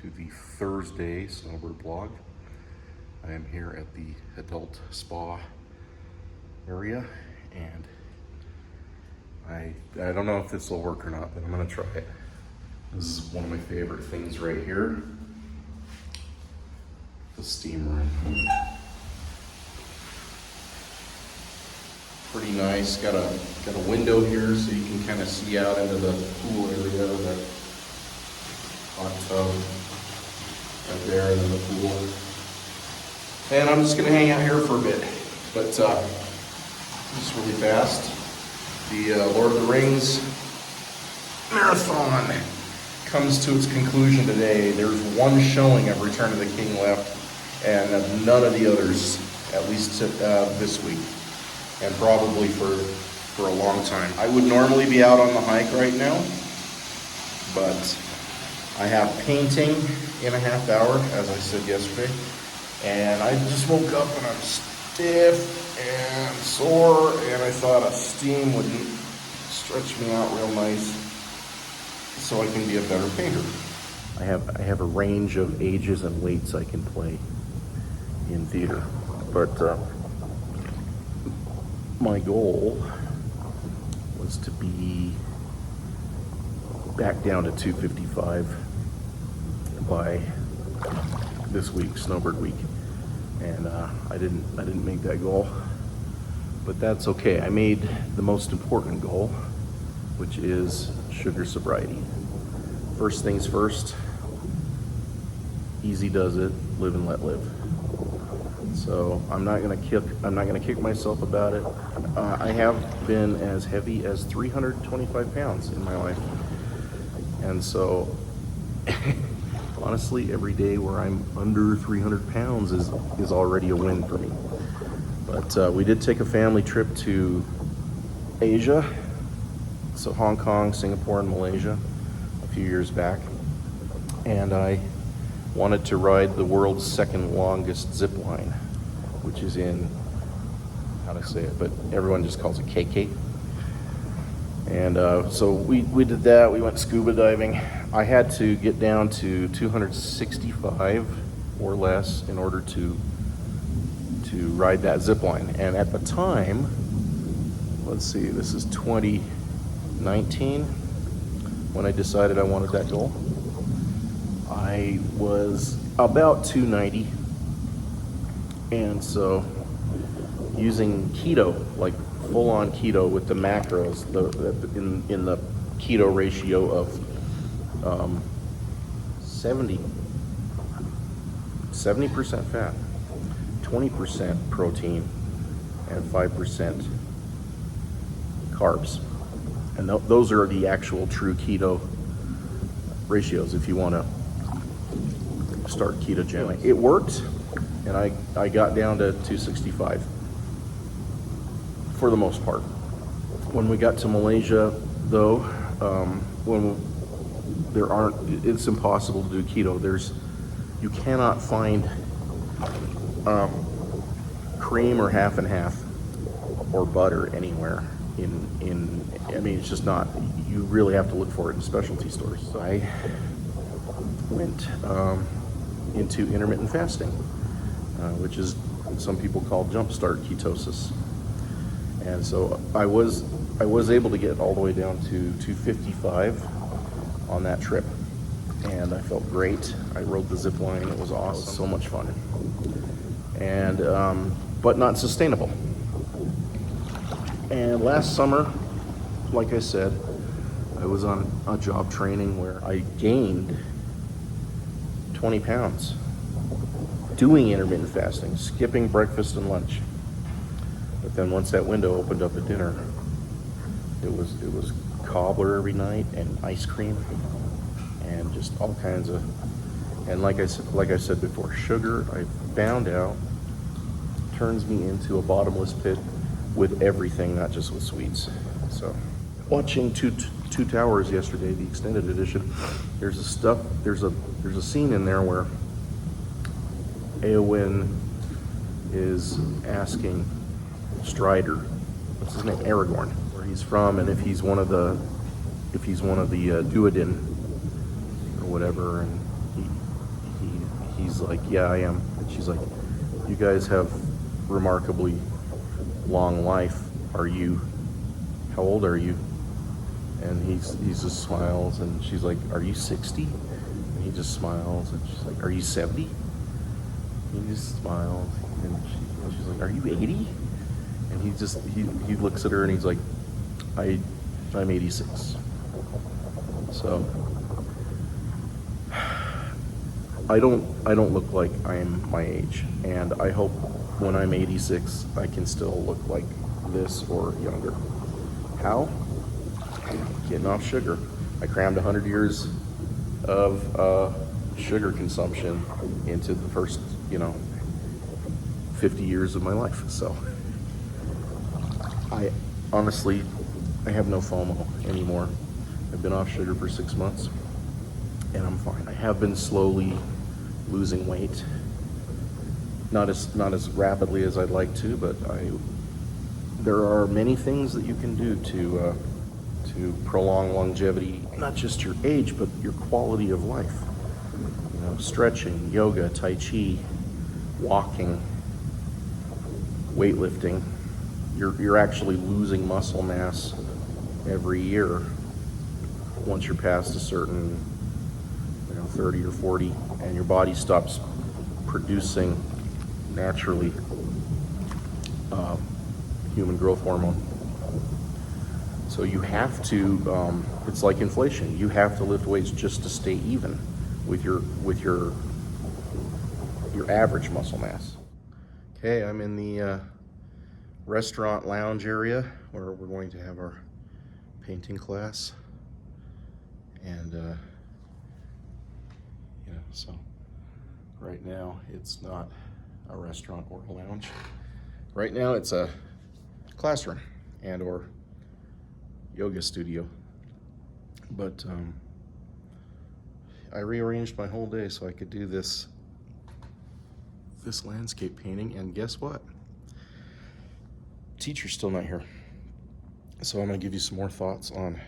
to the Thursday Snowbird vlog. I am here at the adult spa area, and I don't know if this will work or not, but I'm gonna try it. This is one of my favorite things right here, the steam room. Pretty nice. Got a window here so you can kind of see out into the pool area, that hot tub right there, and then the pool. And I'm just gonna hang out here for a bit, but just really fast. The Lord of the Rings marathon comes to its conclusion today. There's one showing of Return of the King left, and none of the others, at least this week, and probably for a long time. I would normally be out on the hike right now, but I have painting in a half hour, as I said yesterday, and I just woke up and I'm stiff and sore, and I thought a steam would stretch me out real nice so I can be a better painter. I have a range of ages and weights I can play in theater, but my goal was to be back down to 255 by this week, Snowbird week, and I didn't make that goal, but that's okay. I made the most important goal, which is sugar sobriety. First things first, easy does it, live and let live. So I'm not gonna kick myself about it. I have been as heavy as 325 pounds in my life, and so honestly, every day where I'm under 300 pounds is already a win for me. But we did take a family trip to Asia, so Hong Kong, Singapore, and Malaysia a few years back, and I wanted to ride the world's second longest zip line, which is in, how to say it, but everyone just calls it KK. And so we did that. We went scuba diving. I had to get down to 265 or less in order to ride that zip line. And at the time, let's see, this is 2019 when I decided I wanted that goal. I was about 290, and so using keto, like full-on keto with the macros, in the keto ratio of 70% fat, 20% protein, and 5% carbs, and those are the actual true keto ratios if you want to start ketogenic. It worked, and I got down to 265 for the most part. When we got to Malaysia, though, it's impossible to do keto. You cannot find cream or half and half or butter anywhere I mean, it's just not. You really have to look for it in specialty stores. So I went into intermittent fasting, which is some people call jumpstart ketosis. And so I was able to get all the way down to 255 on that trip, and I felt great. I rode the zip line. It was awesome. It was so much fun, and but not sustainable. And last summer, like I said, I was on a job training where I gained 20 pounds doing intermittent fasting, skipping breakfast and lunch. But then once that window opened up at dinner, it was cobbler every night and ice cream and just all kinds of, and like I said before, sugar, I found out, turns me into a bottomless pit with everything, not just with sweets. So watching Two Towers yesterday, the extended edition, there's a scene in there where Eowyn is asking Strider, what's his name, Aragorn, where he's from, and if he's one of the Duodin or whatever, and he's like, yeah, I am. And she's like, you guys have remarkably long life. How old are you? And he just smiles, and she's like, are you 60? And he just smiles, and she's like, are you 70? He just smiles, and she's like, are you 80? And he looks at her and he's like, I'm 86. So I don't look like I am my age, and I hope when I'm 86 I can still look like this or younger. How? Getting off sugar. I crammed 100 years of sugar consumption into the first 50 years of my life. So I honestly have no FOMO anymore. I've been off sugar for 6 months and I'm fine. I have been slowly losing weight, not as rapidly as I'd like to, but there are many things that you can do to prolong longevity, not just your age, but your quality of life. Stretching, yoga, tai chi, walking, weightlifting. You're actually losing muscle mass every year once you're past a certain 30 or 40, and your body stops producing naturally human growth hormone. So you have to, it's like inflation. You have to lift weights just to stay even with your average muscle mass. Okay, I'm in the restaurant lounge area where we're going to have our painting class, and so right now it's not a restaurant or a lounge. Right now it's a classroom and or yoga studio, but I rearranged my whole day so I could do this landscape painting, and guess what? Teacher's still not here. So I'm going to give you some more thoughts on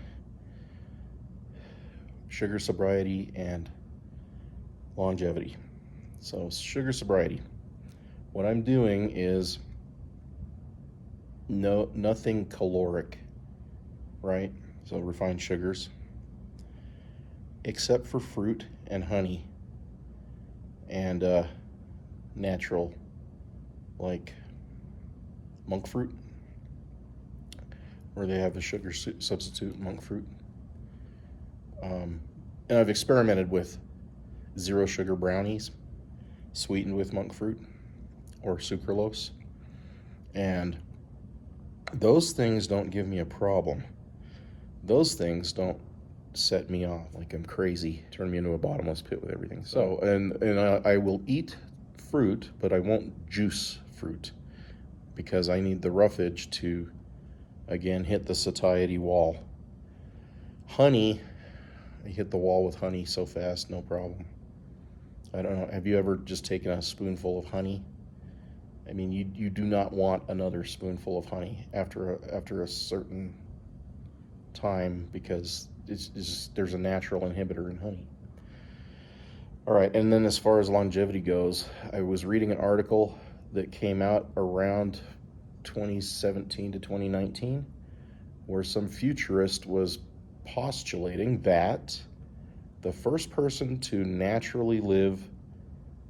sugar sobriety and longevity. So sugar sobriety. What I'm doing is nothing caloric, right? So refined sugars, except for fruit and honey and natural, like monk fruit, where they have a sugar substitute, monk fruit. And I've experimented with zero sugar brownies sweetened with monk fruit or sucralose, and those things don't give me a problem. Those things don't set me off like I'm crazy, turn me into a bottomless pit with everything. So, and I will eat fruit, but I won't juice fruit because I need the roughage to, again, hit the satiety wall. Honey, I hit the wall with honey so fast, no problem. I don't know, have you ever just taken a spoonful of honey? I mean, you do not want another spoonful of honey after a certain time, because it's just, there's a natural inhibitor in honey. All right, and then as far as longevity goes, I was reading an article that came out around 2017 to 2019, where some futurist was postulating that the first person to naturally live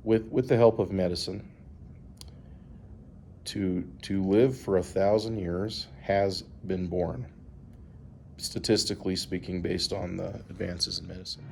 with the help of medicine to live for 1,000 years has been born, statistically speaking, based on the advances in medicine.